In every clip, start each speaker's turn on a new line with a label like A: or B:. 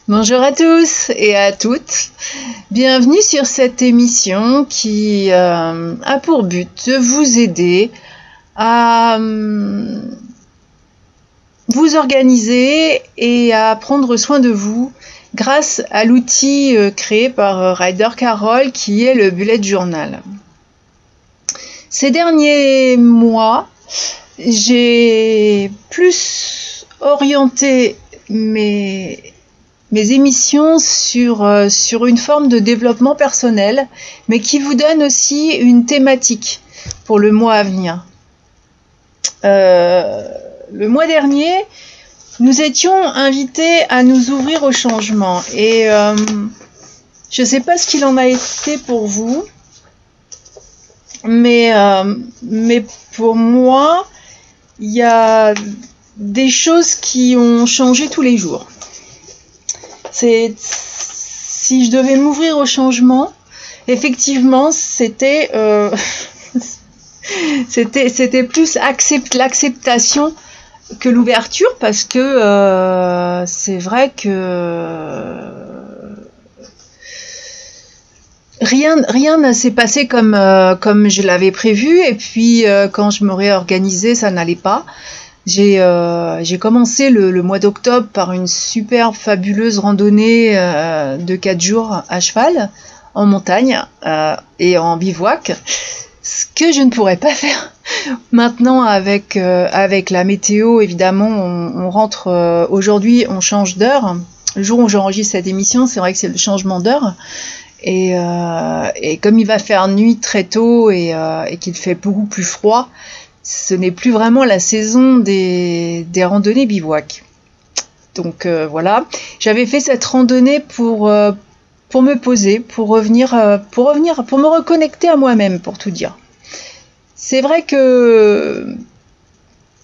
A: Bonjour à tous et à toutes. Bienvenue sur cette émission qui a pour but de vous aider à vous organiser et à prendre soin de vous grâce à l'outil créé par Ryder Carroll qui est le Bullet Journal. Ces derniers mois, j'ai plus orienté mes émissions sur une forme de développement personnel, mais qui vous donne aussi une thématique pour le mois à venir. Le mois dernier, nous étions invités à nous ouvrir au changement et je ne sais pas ce qu'il en a été pour vous, mais pour moi, il y a des choses qui ont changé tous les jours. Si je devais m'ouvrir au changement, effectivement, c'était plus l'acceptation que l'ouverture, parce que c'est vrai que rien ne s'est passé comme je l'avais prévu, et puis quand je me réorganisais, ça n'allait pas. J'ai commencé le mois d'octobre par une super fabuleuse randonnée de 4 jours à cheval, en montagne et en bivouac, ce que je ne pourrais pas faire maintenant avec la météo. Évidemment, on rentre aujourd'hui, on change d'heure. Le jour où j'enregistre cette émission, c'est vrai que c'est le changement d'heure. Et comme il va faire nuit très tôt et qu'il fait beaucoup plus froid, ce n'est plus vraiment la saison des randonnées bivouac. Donc voilà, j'avais fait cette randonnée pour me poser, pour me reconnecter à moi-même, pour tout dire. C'est vrai que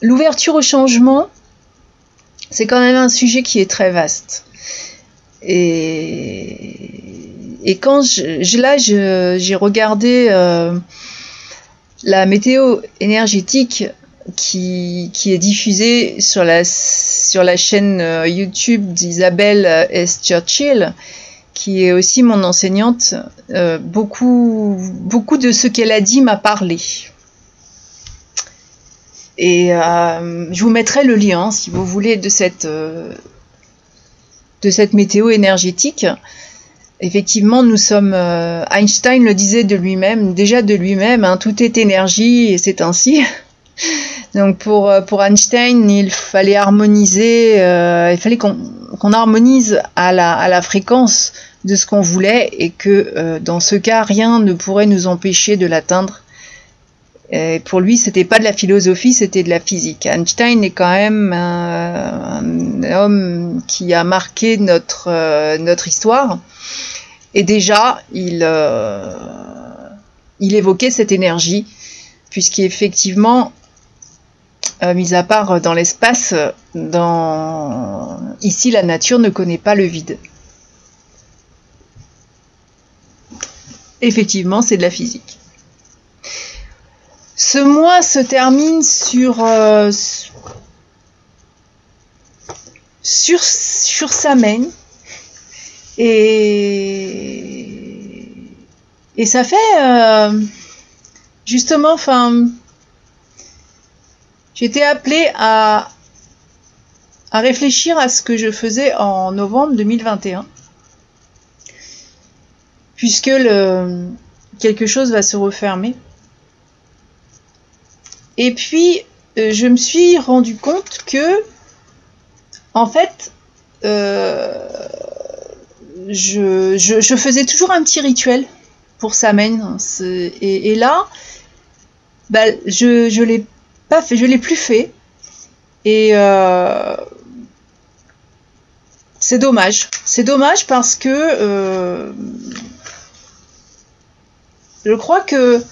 A: l'ouverture au changement, c'est quand même un sujet qui est très vaste. Et quand j'ai regardé la météo énergétique qui est diffusée sur la chaîne YouTube d'Isabelle S. Churchill, qui est aussi mon enseignante, beaucoup de ce qu'elle a dit m'a parlé. Et je vous mettrai le lien, si vous voulez, de cette météo énergétique. Effectivement, nous sommes. Einstein le disait de lui-même, hein, tout est énergie et c'est ainsi. Donc pour Einstein, il fallait harmoniser, il fallait qu'on harmonise à la fréquence de ce qu'on voulait, et que dans ce cas, rien ne pourrait nous empêcher de l'atteindre. Et pour lui, c'était pas de la philosophie, c'était de la physique. Einstein est quand même un homme qui a marqué notre histoire. Et déjà, il évoquait cette énergie, puisqu'effectivement, mis à part dans l'espace, ici la nature ne connaît pas le vide. Effectivement, c'est de la physique. Ce mois se termine sur Samhain. Et ça fait justement, enfin, j'ai été appelée à réfléchir à ce que je faisais en novembre 2021, puisque quelque chose va se refermer. Et puis je me suis rendu compte que, en fait, je faisais toujours un petit rituel pour Samhain, et là, je l'ai pas fait, je l'ai plus fait, et c'est dommage parce que je crois que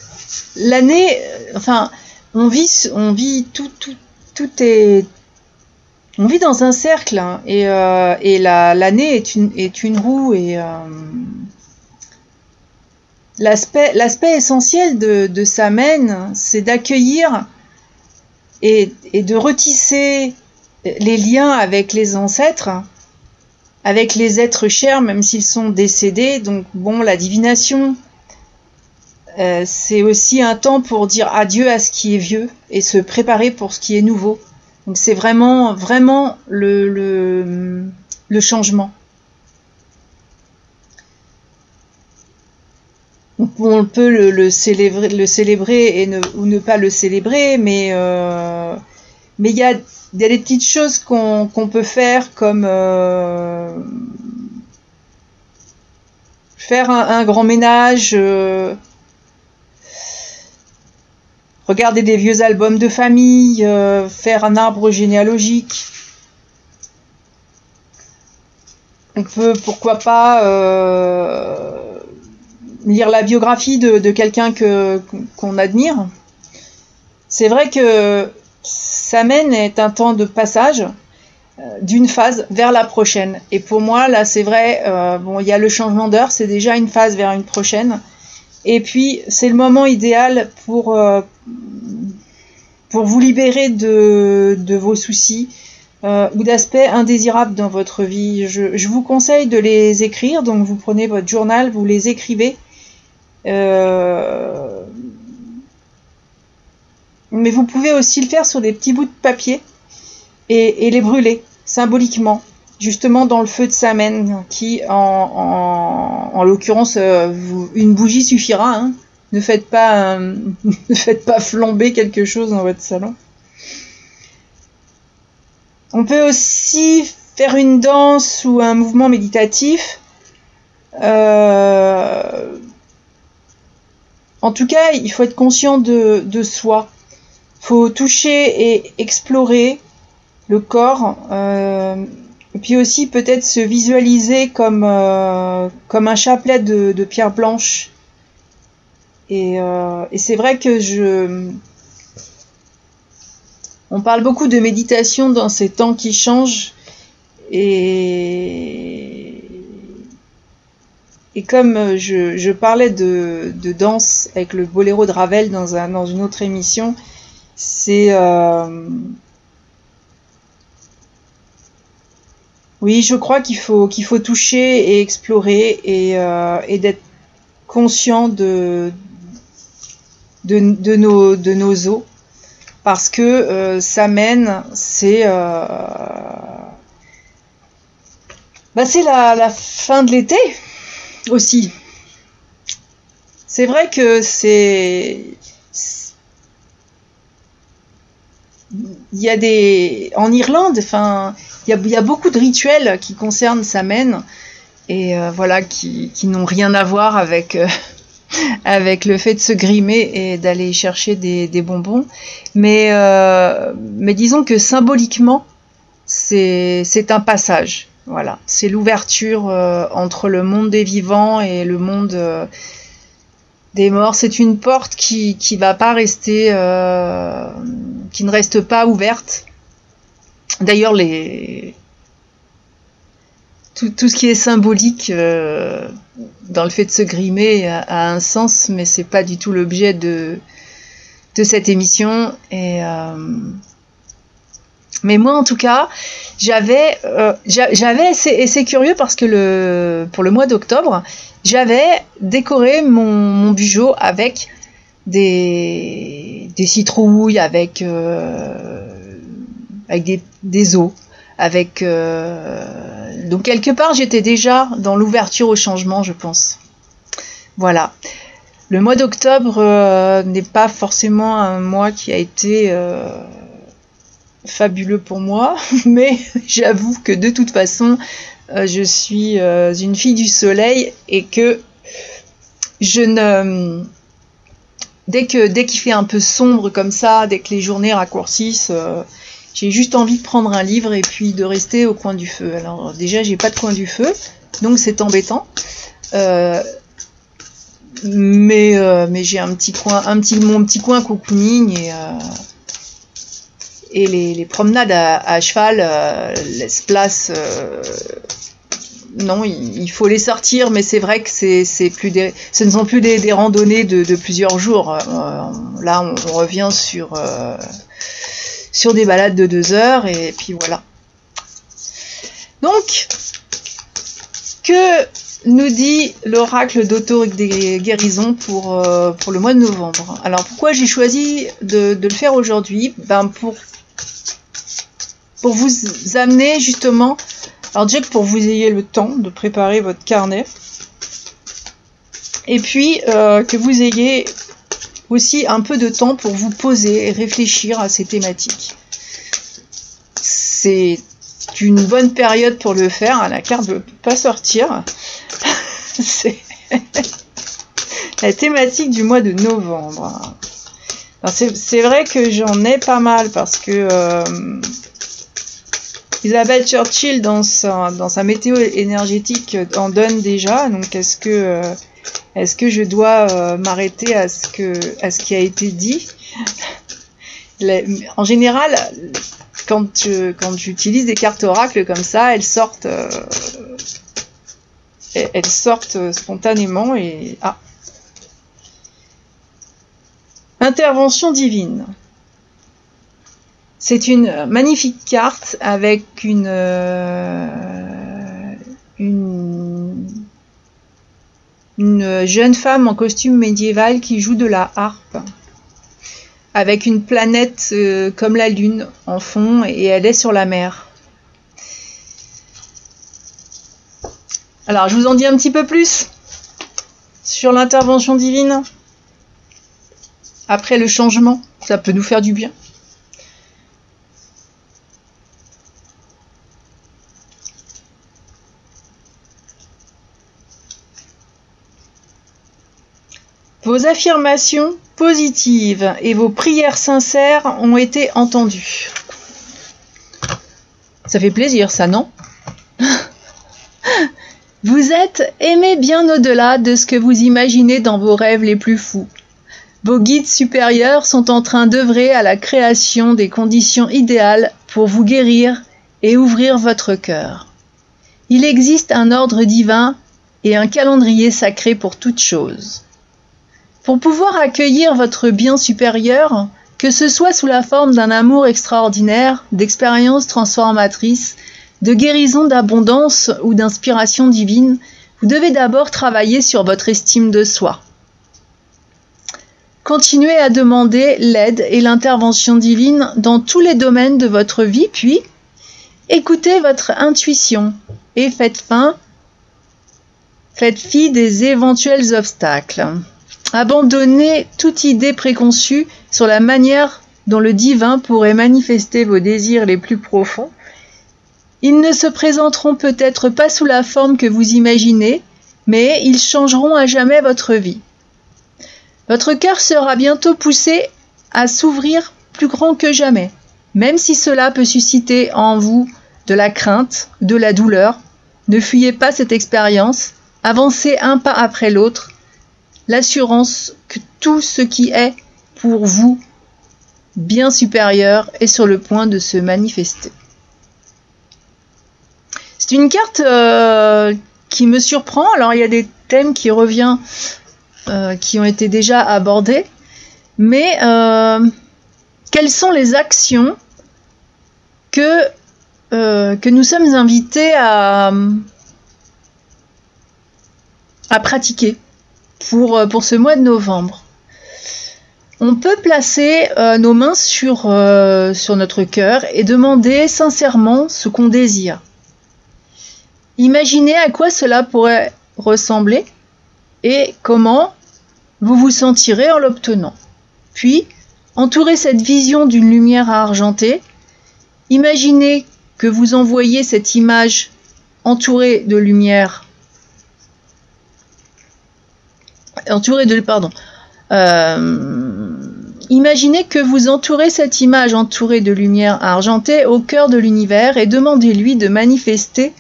A: l'année, enfin, on vit on vit dans un cercle, hein, et l'année est une roue, et l'aspect essentiel de Samhain, c'est d'accueillir et de retisser les liens avec les ancêtres avec les êtres chers, même s'ils sont décédés. Donc bon, la divination, c'est aussi un temps pour dire adieu à ce qui est vieux et se préparer pour ce qui est nouveau. Donc c'est vraiment, vraiment le changement. On peut le célébrer ou ne pas le célébrer, mais il y a des petites choses qu'on peut faire, comme faire un grand ménage, regarder des vieux albums de famille, faire un arbre généalogique. On peut, pourquoi pas, lire la biographie de quelqu'un qu'on admire. C'est vrai que Samhain est un temps de passage d'une phase vers la prochaine. Et pour moi, là, c'est vrai, bon, il y a le changement d'heure, c'est déjà une phase vers une prochaine. Et puis, c'est le moment idéal pour vous libérer de vos soucis ou d'aspects indésirables dans votre vie. Je vous conseille de les écrire. Donc, vous prenez votre journal, vous les écrivez. Mais vous pouvez aussi le faire sur des petits bouts de papier et les brûler symboliquement, justement dans le feu de Samhain, qui en l'occurrence une bougie suffira, hein. Ne faites pas flamber quelque chose dans votre salon. On peut aussi faire une danse ou un mouvement méditatif. En tout cas, il faut être conscient de soi. Il faut toucher et explorer le corps. Et puis aussi peut-être se visualiser comme un chapelet de pierre blanche. Et c'est vrai que on parle beaucoup de méditation dans ces temps qui changent. Et comme je parlais de danse avec le boléro de Ravel dans une autre émission, c'est oui, je crois qu'il faut toucher et explorer et d'être conscient de nos os, parce que Samhain, c'est la fin de l'été aussi. C'est vrai que en Irlande, enfin, il y a beaucoup de rituels qui concernent Samhain et voilà, qui n'ont rien à voir avec avec le fait de se grimer et d'aller chercher des bonbons, mais disons que symboliquement c'est un passage. Voilà, c'est l'ouverture entre le monde des vivants et le monde des morts. C'est une porte qui va pas rester, qui ne reste pas ouverte. D'ailleurs, tout ce qui est symbolique dans le fait de se grimer a un sens, mais c'est pas du tout l'objet de cette émission. Mais moi, en tout cas, j'avais et c'est curieux parce que pour le mois d'octobre, j'avais décoré mon bugeot avec des citrouilles, avec des os, avec donc quelque part j'étais déjà dans l'ouverture au changement, je pense. Voilà. Le mois d'octobre n'est pas forcément un mois qui a été fabuleux pour moi, mais j'avoue que de toute façon je suis une fille du soleil et que dès qu'il fait un peu sombre comme ça, dès que les journées raccourcissent, j'ai juste envie de prendre un livre et puis de rester au coin du feu. Alors déjà j'ai pas de coin du feu, donc c'est embêtant. Mais j'ai mon petit coin cocooning et les promenades à cheval laissent place. Non, il faut les sortir, mais c'est vrai que ce ne sont plus des randonnées de plusieurs jours. Là, on revient sur des balades de 2 heures et puis voilà. Donc, Que nous dit l'oracle d'auto-guérison pour le mois de novembre? Alors pourquoi j'ai choisi de le faire aujourd'hui? Pour vous amener justement, alors déjà pour que vous ayez le temps de préparer votre carnet, et puis que vous ayez aussi un peu de temps pour vous poser et réfléchir à ces thématiques. C'est une bonne période pour le faire, la carte ne peut pas sortir. C'est la thématique du mois de novembre. C'est vrai que j'en ai pas mal parce que Isabelle Churchill dans sa météo énergétique en donne déjà. Donc est-ce que je dois m'arrêter à ce qui a été dit? En général, quand j'utilise des cartes oracles comme ça, elles sortent spontanément et intervention divine. C'est une magnifique carte avec une jeune femme en costume médiéval qui joue de la harpe, avec une planète comme la Lune en fond, et elle est sur la mer. Alors, je vous en dis un petit peu plus sur l'intervention divine. Après le changement, ça peut nous faire du bien. Vos affirmations positives et vos prières sincères ont été entendues. Ça fait plaisir, ça, non? Vous êtes aimé bien au-delà de ce que vous imaginez dans vos rêves les plus fous. Vos guides supérieurs sont en train d'œuvrer à la création des conditions idéales pour vous guérir et ouvrir votre cœur. Il existe un ordre divin et un calendrier sacré pour toute chose. Pour pouvoir accueillir votre bien supérieur, que ce soit sous la forme d'un amour extraordinaire, d'expériences transformatrices, de guérison d'abondance ou d'inspiration divine, vous devez d'abord travailler sur votre estime de soi. Continuez à demander l'aide et l'intervention divine dans tous les domaines de votre vie, puis écoutez votre intuition et faites fi des éventuels obstacles. Abandonnez toute idée préconçue sur la manière dont le divin pourrait manifester vos désirs les plus profonds. Ils ne se présenteront peut-être pas sous la forme que vous imaginez, mais ils changeront à jamais votre vie. Votre cœur sera bientôt poussé à s'ouvrir plus grand que jamais, même si cela peut susciter en vous de la crainte, de la douleur. Ne fuyez pas cette expérience, avancez un pas après l'autre, l'assurance que tout ce qui est pour vous bien supérieur est sur le point de se manifester. C'est une carte qui me surprend. Alors il y a des thèmes qui reviennent, qui ont été déjà abordés, mais quelles sont les actions que nous sommes invités à pratiquer pour ce mois de novembre? On peut placer nos mains sur notre cœur et demander sincèrement ce qu'on désire. Imaginez à quoi cela pourrait ressembler et comment vous vous sentirez en l'obtenant. Puis, entourez cette vision d'une lumière argentée. Imaginez que vous envoyez cette image entourée de lumière Imaginez que vous entourez cette image entourée de lumière argentée au cœur de l'univers et demandez-lui de manifester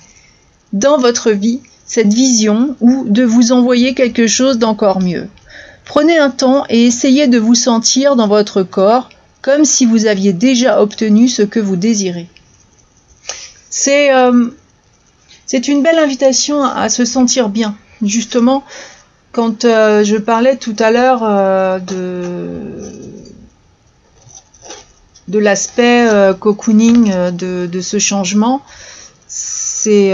A: dans votre vie cette vision ou de vous envoyer quelque chose d'encore mieux. Prenez un temps et essayez de vous sentir dans votre corps comme si vous aviez déjà obtenu ce que vous désirez. C'est une belle invitation à se sentir bien. Justement, quand je parlais tout à l'heure de l'aspect cocooning de ce changement, c'est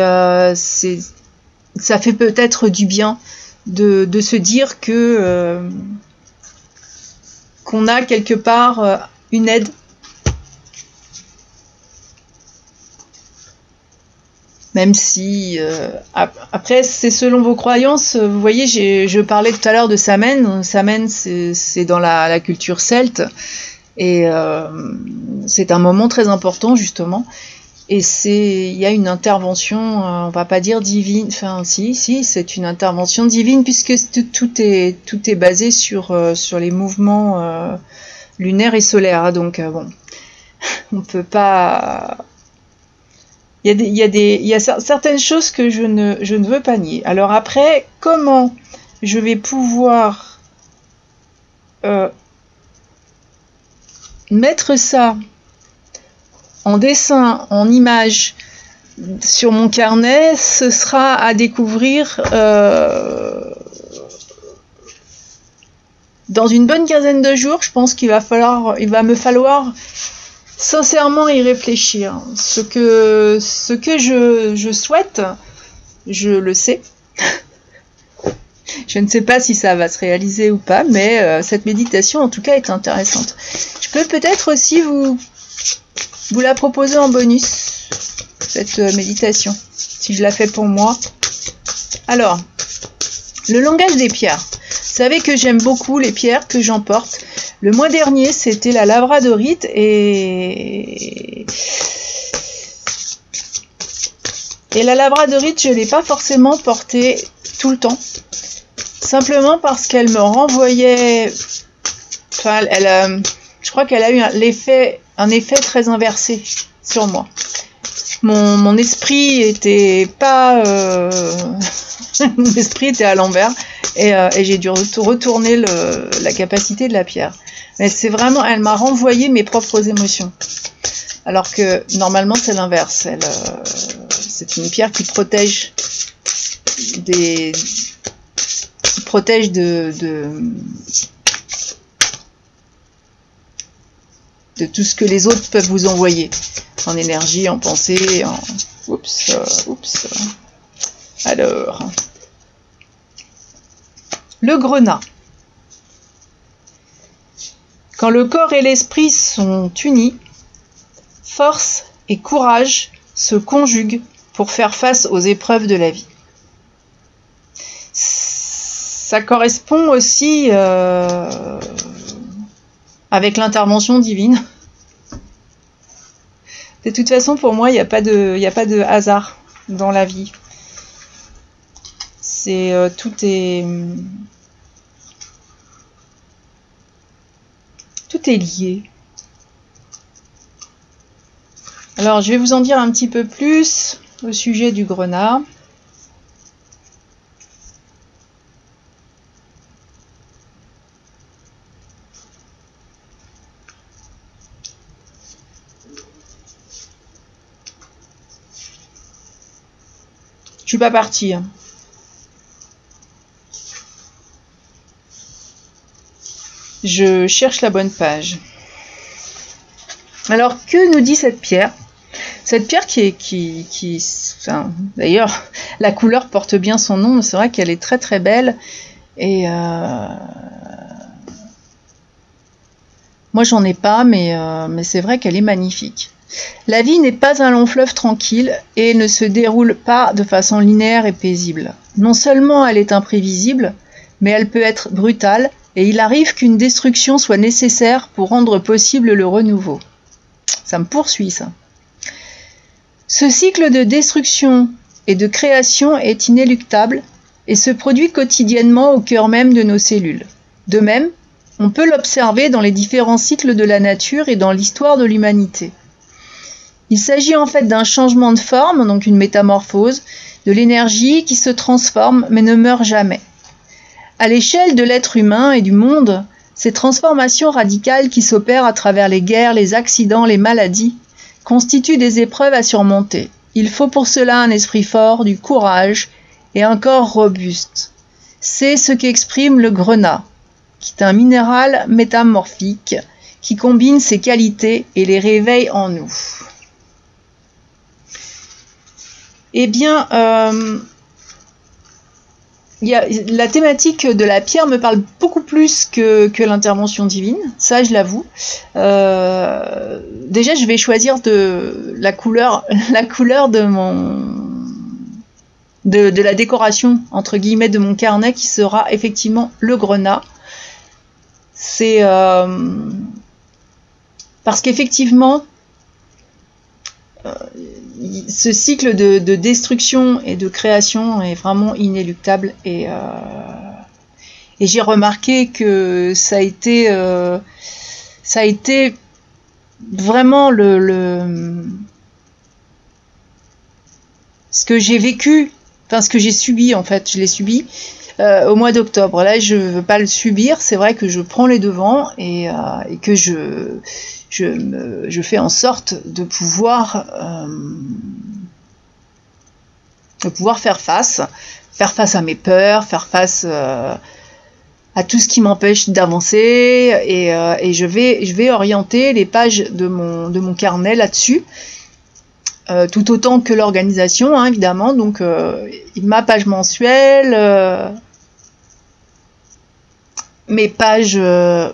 A: ça fait peut-être du bien de se dire que qu'on a quelque part une aide. Même si, après, c'est selon vos croyances. Vous voyez, je parlais tout à l'heure de Samhain. Samhain, c'est dans la culture celte. Et c'est un moment très important, justement. Et il y a une intervention, on va pas dire divine, enfin si, c'est une intervention divine, puisque tout est basé sur les mouvements lunaires et solaires. Hein, donc, bon, on peut pas... Il y a certaines choses que je ne veux pas nier. Alors après, comment je vais pouvoir mettre ça en dessin, en image, sur mon carnet, ce sera à découvrir dans une bonne quinzaine de jours. Je pense il va me falloir sincèrement y réfléchir. Ce que je souhaite, je le sais. Je ne sais pas si ça va se réaliser ou pas, mais cette méditation en tout cas est intéressante. Je peux peut-être aussi vous la proposer en bonus, cette méditation, si je la fais pour moi. Alors, le langage des pierres. Vous savez que j'aime beaucoup les pierres que j'emporte. Le mois dernier, c'était la labradorite et la labradorite, je ne l'ai pas forcément portée tout le temps. Simplement parce qu'elle me renvoyait... Enfin, je crois qu'elle a eu un effet très inversé sur moi. Mon esprit était pas... mon esprit était à l'envers et j'ai dû retourner la capacité de la pierre. Mais c'est vraiment... Elle m'a renvoyé mes propres émotions. Alors que normalement c'est l'inverse. C'est une pierre qui protège de tout ce que les autres peuvent vous envoyer en énergie, en pensée, en... Oups. Alors, le grenat. Quand le corps et l'esprit sont unis, force et courage se conjuguent pour faire face aux épreuves de la vie. Ça correspond aussi avec l'intervention divine. De toute façon, pour moi, il n'y a pas de hasard dans la vie. Tout est lié. Alors, je vais vous en dire un petit peu plus au sujet du grenat. Je suis pas partie. Je cherche la bonne page. Alors, que nous dit cette pierre? Cette pierre enfin, d'ailleurs, la couleur porte bien son nom, mais c'est vrai qu'elle est très très belle. Et moi, j'en ai pas, mais c'est vrai qu'elle est magnifique. La vie n'est pas un long fleuve tranquille et ne se déroule pas de façon linéaire et paisible. Non seulement elle est imprévisible, mais elle peut être brutale et il arrive qu'une destruction soit nécessaire pour rendre possible le renouveau. Ça me poursuit, ça. Ce cycle de destruction et de création est inéluctable et se produit quotidiennement au cœur même de nos cellules. De même, on peut l'observer dans les différents cycles de la nature et dans l'histoire de l'humanité. Il s'agit en fait d'un changement de forme, donc une métamorphose, de l'énergie qui se transforme mais ne meurt jamais. À l'échelle de l'être humain et du monde, ces transformations radicales qui s'opèrent à travers les guerres, les accidents, les maladies, constituent des épreuves à surmonter. Il faut pour cela un esprit fort, du courage et un corps robuste. C'est ce qu'exprime le grenat, qui est un minéral métamorphique qui combine ses qualités et les réveille en nous. Eh bien, la thématique de la pierre me parle beaucoup plus que l'intervention divine, ça je l'avoue. Déjà, je vais choisir la couleur de la décoration entre guillemets de mon carnet, qui sera effectivement le grenat. C'est parce qu'effectivement, ce cycle de destruction et de création est vraiment inéluctable, et j'ai remarqué que ça a été vraiment ce que j'ai vécu, enfin ce que j'ai subi en fait, je l'ai subi au mois d'octobre. Là, je veux pas le subir, c'est vrai que je prends les devants et que je fais en sorte de pouvoir faire face à mes peurs, faire face à tout ce qui m'empêche d'avancer, et je vais orienter les pages de mon carnet là-dessus, tout autant que l'organisation, hein, évidemment. Donc ma page mensuelle, mes pages de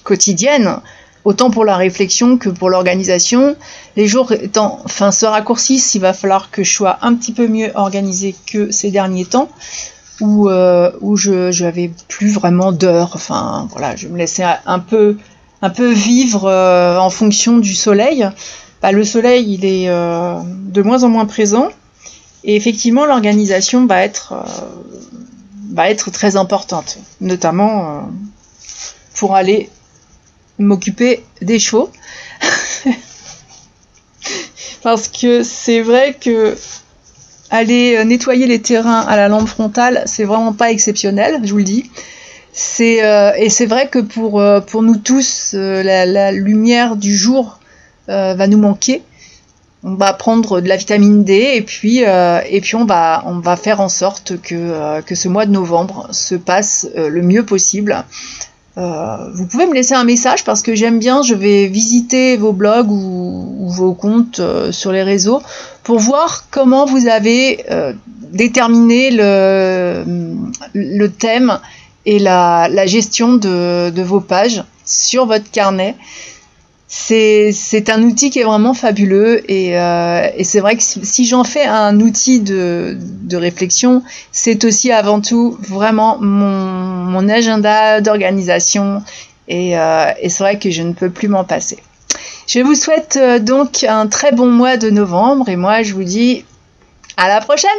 A: quotidiennes, autant pour la réflexion que pour l'organisation. Les jours se raccourcissent, il va falloir que je sois un petit peu mieux organisée que ces derniers temps, où je n'avais plus vraiment d'heures. Enfin voilà, je me laissais un peu vivre en fonction du soleil. Le soleil, il est de moins en moins présent, et effectivement l'organisation va être très importante, notamment pour aller m'occuper des chevaux. Parce que c'est vrai que aller nettoyer les terrains à la lampe frontale, c'est vraiment pas exceptionnel, je vous le dis. Et c'est vrai que pour nous tous, la lumière du jour va nous manquer. On va prendre de la vitamine D, et puis on va faire en sorte que ce mois de novembre se passe le mieux possible. Vous pouvez me laisser un message, parce que j'aime bien, je vais visiter vos blogs ou vos comptes sur les réseaux pour voir comment vous avez déterminé le thème et la gestion de vos pages sur votre carnet. C'est un outil qui est vraiment fabuleux, et c'est vrai que si j'en fais un outil de réflexion, c'est aussi avant tout vraiment mon agenda d'organisation, et c'est vrai que je ne peux plus m'en passer. Je vous souhaite donc un très bon mois de novembre, et moi je vous dis à la prochaine!